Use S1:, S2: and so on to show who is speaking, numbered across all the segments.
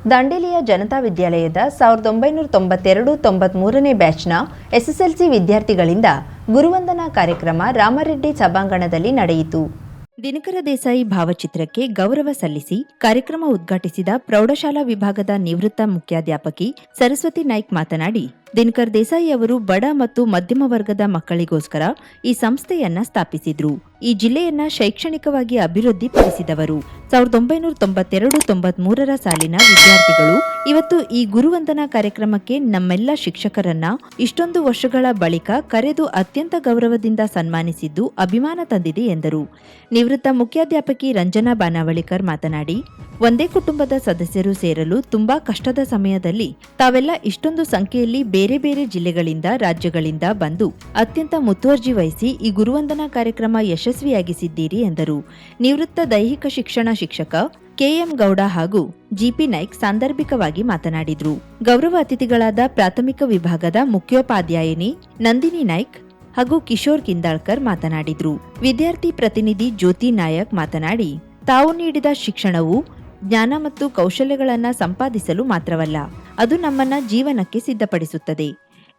S1: ದಾಂಡೇಲಿಯ ಜನತಾ ವಿದ್ಯಾಲಯದ 1992-93ನೇ ಬ್ಯಾಚ್ನ ಎಸ್ಎಸ್ಎಲ್ಸಿ ವಿದ್ಯಾರ್ಥಿಗಳಿಂದ ಗುರುವಂದನಾ ಕಾರ್ಯಕ್ರಮ ರಾಮರೆಡ್ಡಿ ಸಭಾಂಗಣದಲ್ಲಿ ನಡೆಯಿತು. ದಿನಕರ ದೇಸಾಯಿ ಭಾವಚಿತ್ರಕ್ಕೆ ಗೌರವ ಸಲ್ಲಿಸಿ ಕಾರ್ಯಕ್ರಮ ಉದ್ಘಾಟಿಸಿದ ಪ್ರೌಢಶಾಲಾ ವಿಭಾಗದ ನಿವೃತ್ತ ಮುಖ್ಯಾಧ್ಯಾಪಕಿ ಸರಸ್ವತಿ ನಾಯ್ಕ್ ಮಾತನಾಡಿ, ದಿನಕರ್ ದೇಸಾಯಿ ಅವರು ಬಡ ಮತ್ತು ಮಧ್ಯಮ ವರ್ಗದ ಮಕ್ಕಳಿಗೋಸ್ಕರ ಈ ಸಂಸ್ಥೆಯನ್ನ ಸ್ಥಾಪಿಸಿದ್ರು. ಈ ಜಿಲ್ಲೆಯನ್ನ ಶೈಕ್ಷಣಿಕವಾಗಿ ಅಭಿವೃದ್ಧಿಪಡಿಸಿದವರು. 1992-93ರ ಸಾಲಿನ ವಿದ್ಯಾರ್ಥಿಗಳು ಇವತ್ತು ಈ ಗುರುವಂದನಾ ಕಾರ್ಯಕ್ರಮಕ್ಕೆ ನಮ್ಮೆಲ್ಲ ಶಿಕ್ಷಕರನ್ನ ಇಷ್ಟೊಂದು ವರ್ಷಗಳ ಬಳಿಕ ಕರೆದು ಅತ್ಯಂತ ಗೌರವದಿಂದ ಸನ್ಮಾನಿಸಿದ್ದು ಅಭಿಮಾನ ತಂದಿದೆ ಎಂದರು. ನಿವೃತ್ತ ಮುಖ್ಯಾಧ್ಯಾಪಕಿ ರಂಜನಾ ಬಾನಾವಳಿಕರ್ ಮಾತನಾಡಿ, ಒಂದೇ ಕುಟುಂಬದ ಸದಸ್ಯರು ಸೇರಲು ತುಂಬಾ ಕಷ್ಟದ ಸಮಯದಲ್ಲಿ ತಾವೆಲ್ಲ ಇಷ್ಟೊಂದು ಸಂಖ್ಯೆಯಲ್ಲಿ ಬೇರೆ ಬೇರೆ ಜಿಲ್ಲೆಗಳಿಂದ ರಾಜ್ಯಗಳಿಂದ ಬಂದು ಅತ್ಯಂತ ಮುತುವರ್ಜಿ ವಹಿಸಿ ಈ ಗುರುವಂದನಾ ಕಾರ್ಯಕ್ರಮ ಯಶಸ್ವಿಯಾಗಿಸಿದ್ದೀರಿ ಎಂದರು. ನಿವೃತ್ತ ದೈಹಿಕ ಶಿಕ್ಷಣ ಶಿಕ್ಷಕ ಕೆಎಂ ಗೌಡ ಹಾಗೂ ಜಿಪಿ ನಾಯ್ಕ್ ಸಾಂದರ್ಭಿಕವಾಗಿ ಮಾತನಾಡಿದರು. ಗೌರವ ಅತಿಥಿಗಳಾದ ಪ್ರಾಥಮಿಕ ವಿಭಾಗದ ಮುಖ್ಯೋಪಾಧ್ಯಾಯಿನಿ ನಂದಿನಿ ನಾಯ್ಕ್ ಹಾಗೂ ಕಿಶೋರ್ ಕಿಂದಾಳ್ಕರ್ ಮಾತನಾಡಿದರು. ವಿದ್ಯಾರ್ಥಿ ಪ್ರತಿನಿಧಿ ಜ್ಯೋತಿ ನಾಯಕ್ ಮಾತನಾಡಿ, ತಾವು ನೀಡಿದ ಶಿಕ್ಷಣವು ಜ್ಞಾನ ಮತ್ತು ಕೌಶಲ್ಯಗಳನ್ನು ಸಂಪಾದಿಸಲು ಮಾತ್ರವಲ್ಲ, ಅದು ನಮ್ಮನ್ನ ಜೀವನಕ್ಕೆ ಸಿದ್ಧಪಡಿಸುತ್ತದೆ.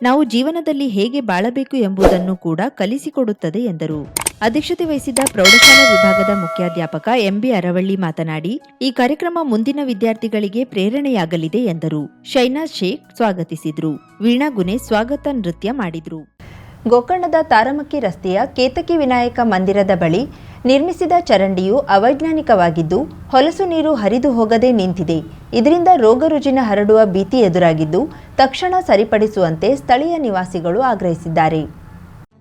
S1: ನಾವು ಜೀವನದಲ್ಲಿ ಹೇಗೆ ಬಾಳಬೇಕು ಎಂಬುದನ್ನು ಕೂಡ ಕಲಿಸಿಕೊಡುತ್ತದೆ ಎಂದರು. ಅಧ್ಯಕ್ಷತೆ ವಹಿಸಿದ್ದ ಪ್ರೌಢಶಾಲಾ ವಿಭಾಗದ ಮುಖ್ಯಾಧ್ಯಾಪಕ ಎಂಬಿ ಅರವಳ್ಳಿ ಮಾತನಾಡಿ, ಈ ಕಾರ್ಯಕ್ರಮ ಮುಂದಿನ ವಿದ್ಯಾರ್ಥಿಗಳಿಗೆ ಪ್ರೇರಣೆಯಾಗಲಿದೆ ಎಂದರು. ಶೈನಾಜ್ ಶೇಖ್ ಸ್ವಾಗತಿಸಿದ್ರು. ವೀಣಾ ಗುನೆ ಸ್ವಾಗತ ನೃತ್ಯ ಮಾಡಿದ್ರು. ಗೋಕರ್ಣದ ತಾರಮಕ್ಕಿ ರಸ್ತೆಯ ಕೇತಕಿ ವಿನಾಯಕ ಮಂದಿರದ ಬಳಿ ನಿರ್ಮಿಸಿದ ಚರಂಡಿಯು ಅವೈಜ್ಞಾನಿಕವಾಗಿದ್ದು ಹೊಲಸು ನೀರು ಹರಿದು ಹೋಗದೆ ನಿಂತಿದೆ. ಇದರಿಂದ ರೋಗ ರುಜಿನ ಹರಡುವ ಭೀತಿ ಎದುರಾಗಿದ್ದು ತಕ್ಷಣ ಸರಿಪಡಿಸುವಂತೆ ಸ್ಥಳೀಯ ನಿವಾಸಿಗಳು ಆಗ್ರಹಿಸಿದ್ದಾರೆ.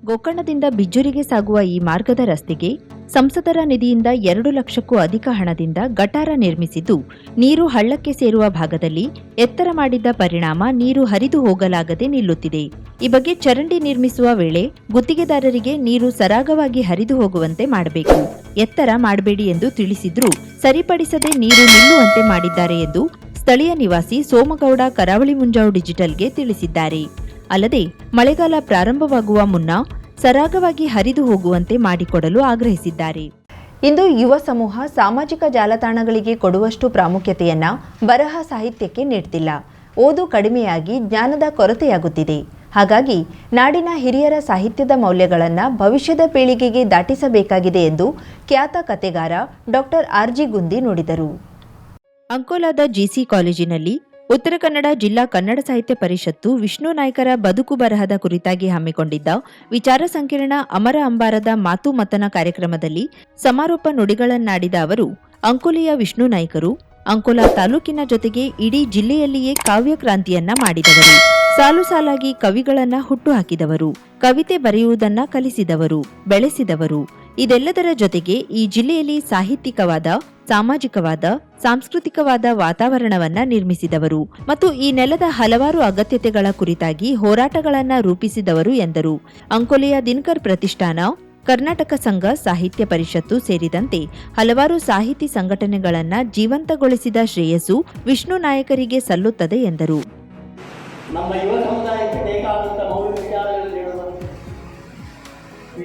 S1: ಗೋಕರ್ಣದಿಂದ ಬಿಜ್ಜೂರಿಗೆ ಸಾಗುವ ಈ ಮಾರ್ಗದ ರಸ್ತೆಗೆ ಸಂಸದರ ನಿಧಿಯಿಂದ 2 ಲಕ್ಷಕ್ಕೂ ಅಧಿಕ ಹಣದಿಂದ ಗಟಾರ ನಿರ್ಮಿಸಿದ್ದು ನೀರು ಹಳ್ಳಕ್ಕೆ ಸೇರುವ ಭಾಗದಲ್ಲಿ ಎತ್ತರ ಮಾಡಿದ್ದ ಪರಿಣಾಮ ನೀರು ಹರಿದು ಹೋಗಲಾಗದೆ ನಿಲ್ಲುತ್ತಿದೆ. ಈ ಬಗ್ಗೆ ಚರಂಡಿ ನಿರ್ಮಿಸುವ ವೇಳೆ ಗುತ್ತಿಗೆದಾರರಿಗೆ ನೀರು ಸರಾಗವಾಗಿ ಹರಿದು ಹೋಗುವಂತೆ ಮಾಡಬೇಕು, ಎತ್ತರ ಮಾಡಬೇಡಿ ಎಂದು ತಿಳಿಸಿದ್ರೂ ಸರಿಪಡಿಸದೆ ನೀರು ನಿಲ್ಲುವಂತೆ ಮಾಡಿದ್ದಾರೆ ಎಂದು ಸ್ಥಳೀಯ ನಿವಾಸಿ ಸೋಮಗೌಡ ಕರಾವಳಿ ಮುಂಜಾವು ಡಿಜಿಟಲ್ಗೆ ತಿಳಿಸಿದ್ದಾರೆ. ಅಲ್ಲದೆ ಮಳೆಗಾಲ ಪ್ರಾರಂಭವಾಗುವ ಮುನ್ನ ಸರಾಗವಾಗಿ ಹರಿದು ಹೋಗುವಂತೆ ಮಾಡಿಕೊಡಲು ಆಗ್ರಹಿಸಿದ್ದಾರೆ. ಇಂದು ಯುವ ಸಮೂಹ ಸಾಮಾಜಿಕ ಜಾಲತಾಣಗಳಿಗೆ ಕೊಡುವಷ್ಟು ಪ್ರಾಮುಖ್ಯತೆಯನ್ನ ಬರಹ ಸಾಹಿತ್ಯಕ್ಕೆ ನೀಡ್ತಿಲ್ಲ. ಓದು ಕಡಿಮೆಯಾಗಿ ಜ್ಞಾನದ ಕೊರತೆಯಾಗುತ್ತಿದೆ. ಹಾಗಾಗಿ ನಾಡಿನ ಹಿರಿಯರ ಸಾಹಿತ್ಯದ ಮೌಲ್ಯಗಳನ್ನು ಭವಿಷ್ಯದ ಪೀಳಿಗೆಗೆ ದಾಟಿಸಬೇಕಾಗಿದೆ ಎಂದು ಖ್ಯಾತ ಕತೆಗಾರ ಡಾಕ್ಟರ್ ಆರ್.ಜಿ. ಗುಂದಿ ನುಡಿದರು. ಅಂಕೋಲಾದ ಜಿಸಿ ಕಾಲೇಜಿನಲ್ಲಿ ಉತ್ತರ ಕನ್ನಡ ಜಿಲ್ಲಾ ಕನ್ನಡ ಸಾಹಿತ್ಯ ಪರಿಷತ್ತು ವಿಷ್ಣು ನಾಯ್ಕರ ಬದುಕು ಬರಹದ ಕುರಿತಾಗಿ ಹಮ್ಮಿಕೊಂಡಿದ್ದ ವಿಚಾರ ಸಂಕಿರಣ ಅಮರ ಅಂಬಾರದ ಮಾತು ಮತನ ಕಾರ್ಯಕ್ರಮದಲ್ಲಿ ಸಮಾರೋಪ ನುಡಿಗಳನ್ನಾಡಿದ ಅವರು, ಅಂಕೋಲೆಯ ವಿಷ್ಣು ನಾಯ್ಕರು ಅಂಕೋಲಾ ತಾಲೂಕಿನ ಜೊತೆಗೆ ಇಡೀ ಜಿಲ್ಲೆಯಲ್ಲಿಯೇ ಕಾವ್ಯ ಕ್ರಾಂತಿಯನ್ನ ಮಾಡಿದವರು. ಸಾಲು ಸಾಲಾಗಿ ಕವಿಗಳನ್ನ ಹುಟ್ಟುಹಾಕಿದವರು, ಕವಿತೆ ಬರೆಯುವುದನ್ನ ಕಲಿಸಿದವರು, ಬೆಳೆಸಿದವರು. ಇದೆಲ್ಲದರ ಜೊತೆಗೆ ಈ ಜಿಲ್ಲೆಯಲ್ಲಿ ಸಾಹಿತ್ಯಿಕವಾದ, ಸಾಮಾಜಿಕವಾದ, ಸಾಂಸ್ಕೃತಿಕವಾದ ವಾತಾವರಣವನ್ನ ನಿರ್ಮಿಸಿದವರು ಮತ್ತು ಈ ನೆಲದ ಹಲವಾರು ಅಗತ್ಯತೆಗಳ ಕುರಿತಾಗಿ ಹೋರಾಟಗಳನ್ನ ರೂಪಿಸಿದವರು ಎಂದರು. ಅಂಕೋಲೆಯ ದಿನಕರ್ ಪ್ರತಿಷ್ಠಾನ, ಕರ್ನಾಟಕ ಸಂಘ ಸಾಹಿತ್ಯ ಪರಿಷತ್ತು ಸೇರಿದಂತೆ ಹಲವಾರು ಸಾಹಿತಿ ಸಂಘಟನೆಗಳನ್ನ ಜೀವಂತಗೊಳಿಸಿದ ಶ್ರೇಯಸ್ಸು ವಿಷ್ಣು ನಾಯಕರಿಗೆ ಸಲ್ಲುತ್ತದೆ ಎಂದರು.
S2: ನಮ್ಮ ಯುವ ಸಮುದಾಯಕ್ಕೆ ಬೇಕಾದಂಥ ಮೌಲ್ಯ ವಿಚಾರಗಳನ್ನು ನೀಡುವ,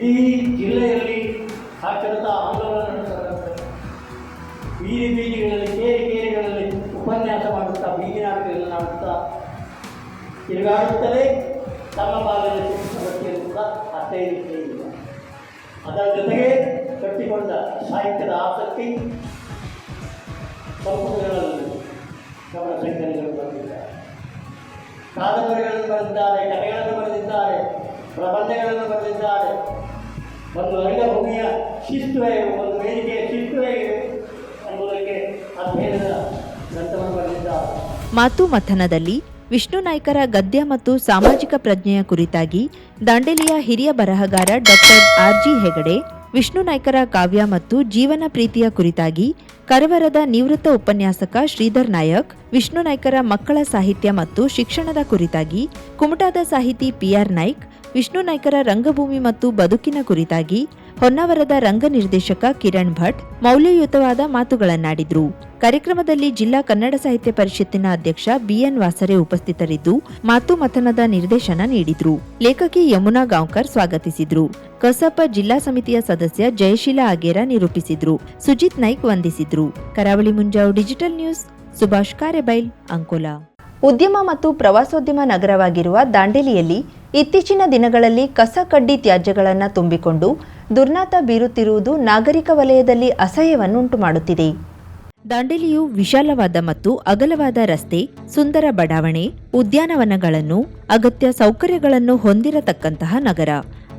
S2: ಇಡೀ ಜಿಲ್ಲೆಯಲ್ಲಿ ಸಾಕ್ಷರತಾ ಆಂದೋಲನ ನಡೆಸಬೇಕು. ಬೀದಿ ಬೀದಿಗಳಲ್ಲಿ, ಕೇರಿಗಳಲ್ಲಿ ಉಪನ್ಯಾಸ ಮಾಡುತ್ತಾ, ಬೀದಿ ನಾಟಕಗಳನ್ನು ಮಾಡುತ್ತಾ ತಿರುಗಾಡುತ್ತಲೇ ತಮ್ಮ ಭಾಗದ ಸಮಸ್ಯೆಯನ್ನು ಕೂಡ ಅಷ್ಟೇ ಇಲ್ಲ. ಅದರ ಜೊತೆಗೆ ಕಟ್ಟಿಕೊಂಡ ಸಾಹಿತ್ಯದ ಆಸಕ್ತಿ ಸಂಪುಟಗಳಲ್ಲಿ ಗಮನ ಸಂಖ್ಯೆಗಳು ಬಂದಿದ್ದಾರೆ. ಕಾದಂಬರಿಗಳನ್ನು ಬರೆದಿದ್ದಾರೆ, ಕಥೆಗಳನ್ನು ಬರೆದಿದ್ದಾರೆ, ಪ್ರಬಂಧಗಳನ್ನು ಬರೆದಿದ್ದಾರೆ. ಒಂದು ರಂಗಭೂಮಿಯ ಶಿಸ್ತು ಹೇಗೆ, ಒಂದು ವೇದಿಕೆಯ ಶಿಸ್ತು ಹೇಗೆ ಎಂಬುದಕ್ಕೆ ಅಧ್ಯಯನದ ಗ್ರಂಥವನ್ನು ಬರೆದಿದ್ದಾರೆ.
S1: ಮಾತು ಮಥನದಲ್ಲಿ ವಿಷ್ಣು ನಾಯ್ಕರ ಗದ್ಯ ಮತ್ತು ಸಾಮಾಜಿಕ ಪ್ರಜ್ಞೆಯ ಕುರಿತಾಗಿ ದಾಂಡೇಲಿಯ ಹಿರಿಯ ಬರಹಗಾರ ಡಾಕ್ಟರ್ ಆರ್.ಜಿ. ಹೆಗಡೆ, ವಿಷ್ಣು ನಾಯ್ಕರ ಕಾವ್ಯ ಮತ್ತು ಜೀವನ ಪ್ರೀತಿಯ ಕುರಿತಾಗಿ ಕರವರದ ನಿವೃತ್ತ ಉಪನ್ಯಾಸಕ ಶ್ರೀಧರ್ ನಾಯಕ್, ವಿಷ್ಣು ನಾಯ್ಕರ ಮಕ್ಕಳ ಸಾಹಿತ್ಯ ಮತ್ತು ಶಿಕ್ಷಣದ ಕುರಿತಾಗಿ ಕುಮಟಾದ ಸಾಹಿತಿ ಪಿಆರ್ ನಾಯ್ಕ್, ವಿಷ್ಣು ನಾಯ್ಕರ ರಂಗಭೂಮಿ ಮತ್ತು ಬದುಕಿನ ಕುರಿತಾಗಿ ಹೊನ್ನಾವರದ ರಂಗ ನಿರ್ದೇಶಕ ಕಿರಣ್ ಭಟ್ ಮೌಲ್ಯಯುತವಾದ ಮಾತುಗಳನ್ನಾಡಿದ್ರು. ಕಾರ್ಯಕ್ರಮದಲ್ಲಿ ಜಿಲ್ಲಾ ಕನ್ನಡ ಸಾಹಿತ್ಯ ಪರಿಷತ್ತಿನ ಅಧ್ಯಕ್ಷ ಬಿಎನ್ ವಾಸರೆ ಉಪಸ್ಥಿತರಿದ್ದು ಮಾತು ಮಥನದ ನಿರ್ದೇಶನ ನೀಡಿದ್ರು. ಲೇಖಕಿ ಯಮುನಾ ಗಾಂವ್ಕರ್ ಸ್ವಾಗತಿಸಿದ್ರು. ಕಸಾಪ ಜಿಲ್ಲಾ ಸಮಿತಿಯ ಸದಸ್ಯ ಜಯಶೀಲ ಆಗೇರ ನಿರೂಪಿಸಿದ್ರು. ಸುಜಿತ್ ನಾಯ್ಕ್ ವಂದಿಸಿದ್ರು. ಕರಾವಳಿ ಮುಂಜಾವು ಡಿಜಿಟಲ್ ನ್ಯೂಸ್, ಸುಭಾಷ್ ಕಾರೆಬೈಲ್, ಅಂಕೋಲಾ. ಉದ್ಯಮ ಮತ್ತು ಪ್ರವಾಸೋದ್ಯಮ ನಗರವಾಗಿರುವ ದಾಂಡೇಲಿಯಲ್ಲಿ ಇತ್ತೀಚಿನ ದಿನಗಳಲ್ಲಿ ಕಸ ಕಡ್ಡಿ ತ್ಯಾಜ್ಯಗಳನ್ನು ತುಂಬಿಕೊಂಡು ದುರ್ನಾತ ಬೀರುತ್ತಿರುವುದು ನಾಗರಿಕ ವಲಯದಲ್ಲಿ ಅಸಹ್ಯವನ್ನುಂಟು ಮಾಡುತ್ತಿದೆ. ದಾಂಡೇಲಿಯು ವಿಶಾಲವಾದ ಮತ್ತು ಅಗಲವಾದ ರಸ್ತೆ, ಸುಂದರ ಬಡಾವಣೆ, ಉದ್ಯಾನವನಗಳನ್ನು, ಅಗತ್ಯ ಸೌಕರ್ಯಗಳನ್ನು ಹೊಂದಿರತಕ್ಕಂತಹ ನಗರ.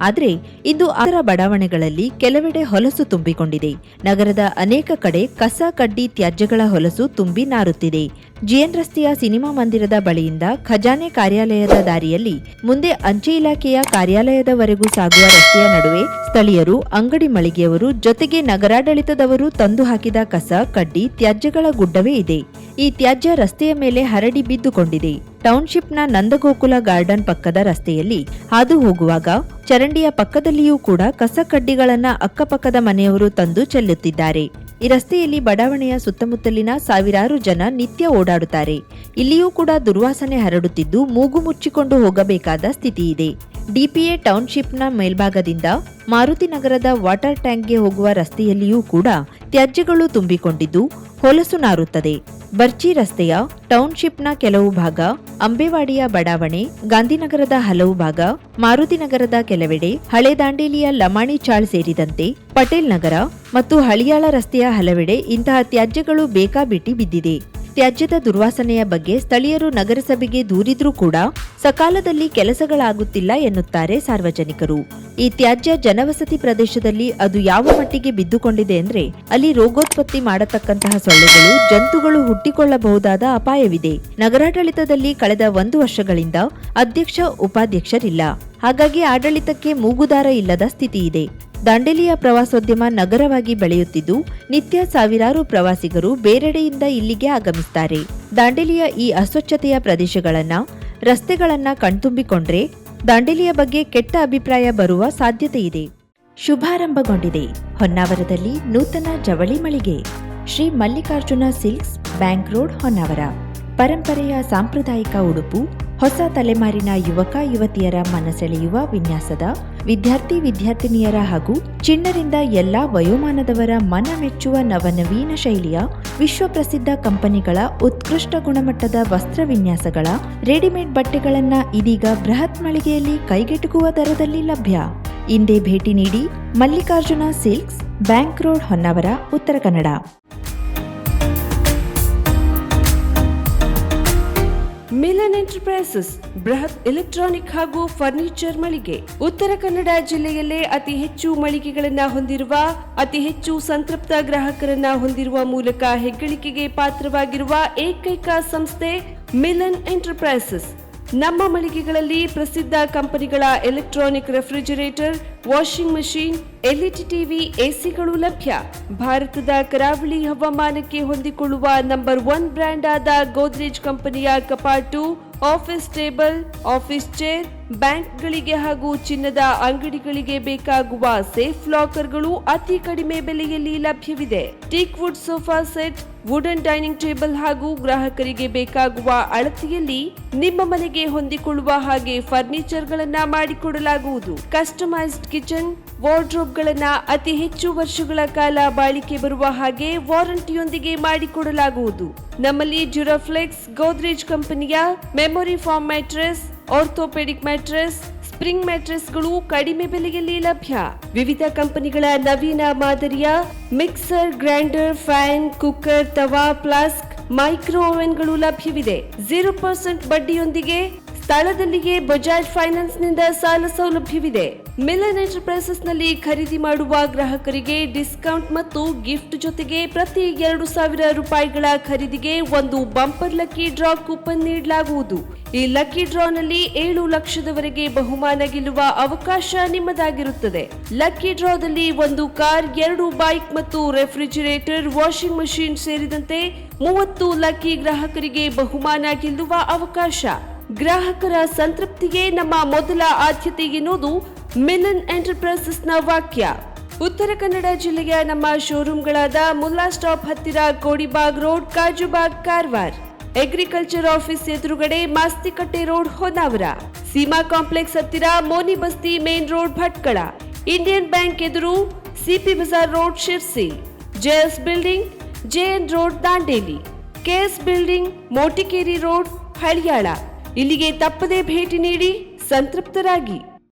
S1: ಆದರೆ ಇಂದು ಅದರ ಬಡಾವಣೆಗಳಲ್ಲಿ ಕೆಲವೆಡೆ ಹೊಲಸು ತುಂಬಿಕೊಂಡಿದೆ. ನಗರದ ಅನೇಕ ಕಡೆ ಕಸ ಕಡ್ಡಿ ತ್ಯಾಜ್ಯಗಳ ಹೊಲಸು ತುಂಬಿ ನಾರುತ್ತಿದೆ. ಜಿಎನ್ ರಸ್ತೆಯ ಸಿನಿಮಾ ಮಂದಿರದ ಬಳಿಯಿಂದ ಖಜಾನೆ ಕಾರ್ಯಾಲಯದ ದಾರಿಯಲ್ಲಿ ಮುಂದೆ ಅಂಚೆ ಇಲಾಖೆಯ ಕಾರ್ಯಾಲಯದವರೆಗೂ ಸಾಗುವ ರಸ್ತೆಯ ನಡುವೆ ಸ್ಥಳೀಯರು, ಅಂಗಡಿ ಮಳಿಗೆಯವರು ಜೊತೆಗೆ ನಗರಾಡಳಿತದವರು ತಂದು ಹಾಕಿದ ಕಸ ಕಡ್ಡಿ ತ್ಯಾಜ್ಯಗಳ ಗುಡ್ಡವೇ ಇದೆ. ಈ ತ್ಯಾಜ್ಯ ರಸ್ತೆಯ ಮೇಲೆ ಹರಡಿ ಬಿದ್ದುಕೊಂಡಿದೆ. ಟೌನ್ಶಿಪ್ನ ನಂದಗೋಕುಲ ಗಾರ್ಡನ್ ಪಕ್ಕದ ರಸ್ತೆಯಲ್ಲಿ ಹಾದು ಹೋಗುವಾಗ ಚರಂಡಿಯ ಪಕ್ಕದಲ್ಲಿಯೂ ಕೂಡ ಕಸ ಕಡ್ಡಿಗಳನ್ನ ಅಕ್ಕಪಕ್ಕದ ಮನೆಯವರು ತಂದು ಚೆಲ್ಲುತ್ತಿದ್ದಾರೆ. ಈ ರಸ್ತೆಯಲ್ಲಿ ಬಡಾವಣೆಯ ಸುತ್ತಮುತ್ತಲಿನ ಸಾವಿರಾರು ಜನ ನಿತ್ಯ ಓಡಾಡುತ್ತಾರೆ. ಇಲ್ಲಿಯೂ ಕೂಡ ದುರ್ವಾಸನೆ ಹರಡುತ್ತಿದ್ದು ಮೂಗು ಮುಚ್ಚಿಕೊಂಡು ಹೋಗಬೇಕಾದ ಸ್ಥಿತಿ ಇದೆ. ಡಿಪಿಎ ಟೌನ್ಶಿಪ್ನ ಮೇಲ್ಭಾಗದಿಂದ ಮಾರುತಿ ನಗರದ ವಾಟರ್ ಟ್ಯಾಂಕ್ಗೆ ಹೋಗುವ ರಸ್ತೆಯಲ್ಲಿಯೂ ಕೂಡ ತ್ಯಾಜ್ಯಗಳು ತುಂಬಿಕೊಂಡಿದ್ದು ಹೊಲಸು ನಾರುತ್ತದೆ. ಬರ್ಚಿ ರಸ್ತೆಯ ಟೌನ್ಶಿಪ್ನ ಕೆಲವು ಭಾಗ, ಅಂಬೇವಾಡಿಯ ಬಡಾವಣೆ, ಗಾಂಧಿನಗರದ ಹಲವು ಭಾಗ, ಮಾರುತಿ ನಗರದ ಕೆಲವೆಡೆ, ಹಳೆ ದಾಂಡೇಲಿಯ ಲಮಾಣಿ ಚಾಳ್ ಸೇರಿದಂತೆ ಪಟೇಲ್ ನಗರ ಮತ್ತು ಹಳಿಯಾಳ ರಸ್ತೆಯ ಹಲವೆಡೆ ಇಂತಹ ತ್ಯಾಜ್ಯಗಳು ಬೇಕಾಬಿಟ್ಟಿ ಬಿದ್ದಿದೆ. ತ್ಯಾಜ್ಯದ ದುರ್ವಾಸನೆಯ ಬಗ್ಗೆ ಸ್ಥಳೀಯರು ನಗರಸಭೆಗೆ ದೂರಿದ್ರೂ ಕೂಡ ಸಕಾಲದಲ್ಲಿ ಕೆಲಸಗಳಾಗುತ್ತಿಲ್ಲ ಎನ್ನುತ್ತಾರೆ ಸಾರ್ವಜನಿಕರು. ಈ ತ್ಯಾಜ್ಯ ಜನವಸತಿ ಪ್ರದೇಶದಲ್ಲಿ ಅದು ಯಾವ ಮಟ್ಟಿಗೆ ಬಿದ್ದುಕೊಂಡಿದೆ ಅಂದ್ರೆ ಅಲ್ಲಿ ರೋಗೋತ್ಪತ್ತಿ ಮಾಡತಕ್ಕಂತಹ ಸೊಳ್ಳೆಗಳು, ಜಂತುಗಳು ಹುಟ್ಟಿಕೊಳ್ಳಬಹುದಾದ ಅಪಾಯವಿದೆ. ನಗರಾಡಳಿತದಲ್ಲಿ ಕಳೆದ 1 ವರ್ಷಗಳಿಂದ ಅಧ್ಯಕ್ಷ, ಉಪಾಧ್ಯಕ್ಷರಿಲ್ಲ. ಹಾಗಾಗಿ ಆಡಳಿತಕ್ಕೆ ಮೂಗುದಾರ ಇಲ್ಲದ ಸ್ಥಿತಿ ಇದೆ. ದಾಂಡೇಲಿಯ ಪ್ರವಾಸೋದ್ಯಮ ನಗರವಾಗಿ ಬೆಳೆಯುತ್ತಿದ್ದು ನಿತ್ಯ ಸಾವಿರಾರು ಪ್ರವಾಸಿಗರು ಬೇರೆಡೆಯಿಂದ ಇಲ್ಲಿಗೆ ಆಗಮಿಸುತ್ತಾರೆ. ದಾಂಡೇಲಿಯ ಈ ಅಸ್ವಚ್ಛತೆಯ ಪ್ರದೇಶಗಳನ್ನ, ರಸ್ತೆಗಳನ್ನ ಕಣ್ತುಂಬಿಕೊಂಡ್ರೆ ದಾಂಡೇಲಿಯ ಬಗ್ಗೆ ಕೆಟ್ಟ ಅಭಿಪ್ರಾಯ ಬರುವ ಸಾಧ್ಯತೆ ಇದೆ. ಶುಭಾರಂಭಗೊಂಡಿದೆ ಹೊನ್ನಾವರದಲ್ಲಿ ನೂತನ ಜವಳಿ ಮಳಿಗೆ. Shri Mallikarjuna silks, bank road, Honnavar. ಪರಂಪರೆಯ ಸಾಂಪ್ರದಾಯಿಕ ಉಡುಪು, ಹೊಸ ತಲೆಮಾರಿನ ಯುವಕ ಯುವತಿಯರ ಮನಸೆಳೆಯುವ ವಿನ್ಯಾಸದ, ವಿದ್ಯಾರ್ಥಿನಿಯರ ಹಾಗೂ ಚಿಣ್ಣರಿಂದ ಎಲ್ಲಾ ವಯೋಮಾನದವರ ಮನ ಮೆಚ್ಚುವ ನವನವೀನ ಶೈಲಿಯ ವಿಶ್ವಪ್ರಸಿದ್ಧ ಕಂಪನಿಗಳ ಉತ್ಕೃಷ್ಟ ಗುಣಮಟ್ಟದ ವಸ್ತ್ರ ವಿನ್ಯಾಸಗಳ ರೆಡಿಮೇಡ್ ಬಟ್ಟೆಗಳನ್ನ ಇದೀಗ ಬೃಹತ್ ಮಳಿಗೆಯಲ್ಲಿ ಕೈಗೆಟುಕುವ ದರದಲ್ಲಿ ಲಭ್ಯ. ಇಂದೇ ಭೇಟಿ ನೀಡಿ Mallikarjuna silks, bank road, Honnavar, Uttara Kannada.
S3: Milan enterprises ಬೃಹತ್ ಎಲೆಕ್ಟ್ರಾನಿಕ್ ಹಾಗೂ ಫರ್ನಿಚರ್ ಮಳಿಗೆ. ಉತ್ತರ ಕನ್ನಡ ಜಿಲ್ಲೆಯಲ್ಲೇ ಅತಿ ಹೆಚ್ಚು ಮಳಿಗೆಗಳನ್ನ ಹೊಂದಿರುವ, ಅತಿ ಹೆಚ್ಚು ಸಂತೃಪ್ತ ಗ್ರಾಹಕರನ್ನ ಹೊಂದಿರುವ ಮೂಲಕ ಹೆಗ್ಗಳಿಕೆಗೆ ಪಾತ್ರವಾಗಿರುವ ಏಕೈಕ ಸಂಸ್ಥೆ ಮಿಲನ್ ಎಂಟರ್ಪ್ರೈಸಸ್. ನಮ್ಮ ಮಳಿಗೆಗಳಲ್ಲಿ ಪ್ರಸಿದ್ಧ ಕಂಪನಿಗಳ electronic refrigerator, washing machine, LED TV, ಎಸಿಗಳು ಲಭ್ಯ. ಭಾರತದ ಕರಾವಳಿ ಹವಾಮಾನಕ್ಕೆ ಹೊಂದಿಕೊಳ್ಳುವ ನಂಬರ್ 1 ಬ್ರ್ಯಾಂಡ್ ಆದ ಗೋದ್ರೇಜ್ ಕಂಪನಿಯ ಕಪಾಟು, ಆಫೀಸ್ ಟೇಬಲ್, ಆಫೀಸ್ ಚೇರ್, ಬ್ಯಾಂಕ್ಗಳಿಗೆ ಹಾಗೂ ಚಿನ್ನದ ಅಂಗಡಿಗಳಿಗೆ ಬೇಕಾಗುವ ಸೇಫ್ ಲಾಕರ್ಗಳು ಅತಿ ಕಡಿಮೆ ಬೆಲೆಯಲ್ಲಿ ಲಭ್ಯವಿದೆ. Teak wood sofa set, wooden dining table ಹಾಗೂ ಗ್ರಾಹಕರಿಗೆ ಬೇಕಾಗುವ ಅಳತೆಯಲ್ಲಿ ನಿಮ್ಮ ಮನೆಗೆ ಹೊಂದಿಕೊಳ್ಳುವ ಹಾಗೆ ಫರ್ನಿಚರ್ ಗಳನ್ನ ಮಾಡಿಕೊಡಲಾಗುವುದು. ಕಸ್ಟಮೈಸ್ಡ್ ಕಿಚನ್, ವಾರ್ಡ್ರೋಬ್ ಗಳನ್ನ ಅತಿ ಹೆಚ್ಚು ವರ್ಷಗಳ ಕಾಲ ಬಾಳಿಕೆ ಬರುವ ಹಾಗೆ ವಾರಂಟಿಯೊಂದಿಗೆ ಮಾಡಿಕೊಡಲಾಗುವುದು. ನಮ್ಮಲ್ಲಿ ಡ್ಯೂರಾಫ್ಲೆಕ್ಸ್, ಗೋದ್ರೇಜ್ ಕಂಪನಿಯ memory foam mattress, orthopedic mattress, spring ಮ್ಯಾಟ್ರೆಸ್ಗಳು ಕಡಿಮೆ ಬೆಲೆಯಲ್ಲಿ ಲಭ್ಯ. ವಿವಿಧ ಕಂಪನಿಗಳ ನವೀನ ಮಾದರಿಯ ಮಿಕ್ಸರ್, ಗ್ರೈಂಡರ್, ಫ್ಯಾನ್, ಕುಕ್ಕರ್, ತವಾ, ಫ್ಲಾಸ್ಕ್, ಮೈಕ್ರೋ ಓವೆನ್ಗಳು ಲಭ್ಯವಿದೆ. 0% ಬಡ್ಡಿಯೊಂದಿಗೆ ಸ್ಥಳದಲ್ಲಿಯೇ ಬಜಾಜ್ ಫೈನಾನ್ಸ್ ನಿಂದ ಸಾಲ ಸೌಲಭ್ಯವಿದೆ. ಮಿಲನ್ ಎಂಟರ್ಪ್ರೈಸಸ್ ನಲ್ಲಿ ಖರೀದಿ ಮಾಡುವ ಗ್ರಾಹಕರಿಗೆ ಡಿಸ್ಕೌಂಟ್ ಮತ್ತು ಗಿಫ್ಟ್ ಜೊತೆಗೆ ಪ್ರತಿ 2,000 ರೂಪಾಯಿಗಳ ಖರೀದಿಗೆ ಒಂದು ಬಂಪರ್ ಲಕ್ಕಿ ಡ್ರಾ ಕೂಪನ್ ನೀಡಲಾಗುವುದು. ಈ ಲಕ್ಕಿ ಡ್ರಾನಲ್ಲಿ 7 ಲಕ್ಷದವರೆಗೆ ಬಹುಮಾನ ಗೆಲ್ಲುವ ಅವಕಾಶ ನಿಮ್ಮದಾಗಿರುತ್ತದೆ. ಲಕ್ಕಿ ಡ್ರಾದಲ್ಲಿ 1 ಕಾರ್, 2 ಬೈಕ್ ಮತ್ತು ರೆಫ್ರಿಜಿರೇಟರ್, ವಾಷಿಂಗ್ ಮಷೀನ್ ಸೇರಿದಂತೆ 30 ಲಕ್ಕಿ ಗ್ರಾಹಕರಿಗೆ ಬಹುಮಾನ ಗೆಲ್ಲುವ ಅವಕಾಶ. ಗ್ರಾಹಕರ ಸಂತೃಪ್ತಿಗೆ ನಮ್ಮ ಮೊದಲ ಆದ್ಯತೆ ಎನ್ನುವುದು ಮಿಲನ್ ಎಂಟರ್ಪ್ರೈಸಸ್ ನ ವಾಕ್ಯ. ಉತ್ತರ ಕನ್ನಡ ಜಿಲ್ಲೆಯ ನಮ್ಮ ಶೋರೂಮ್ಗಳಾದ ಮುಲ್ಲಾ ಸ್ಟಾಪ್ ಹತ್ತಿರ Kodibag road, Kajubag, Karwar. Agriculture office ಎದುರುಗಡೆ ಮಾಸ್ತಿಕಟ್ಟೆ ರೋಡ್, ಹೊನ್ನಾವರ. ಸೀಮಾ ಕಾಂಪ್ಲೆಕ್ಸ್ ಹತ್ತಿರ Moni Basti main road, Bhatkal. Indian bank ಎದುರು CP Bazaar road, Sirsi. JS building, JN road, Dandeli. KS building, Motikeri road, Haliyal. ಇಲ್ಲಿಗೆ ತಪ್ಪದೇ ಭೇಟಿ ನೀಡಿ ಸಂತೃಪ್ತರಾಗಿ.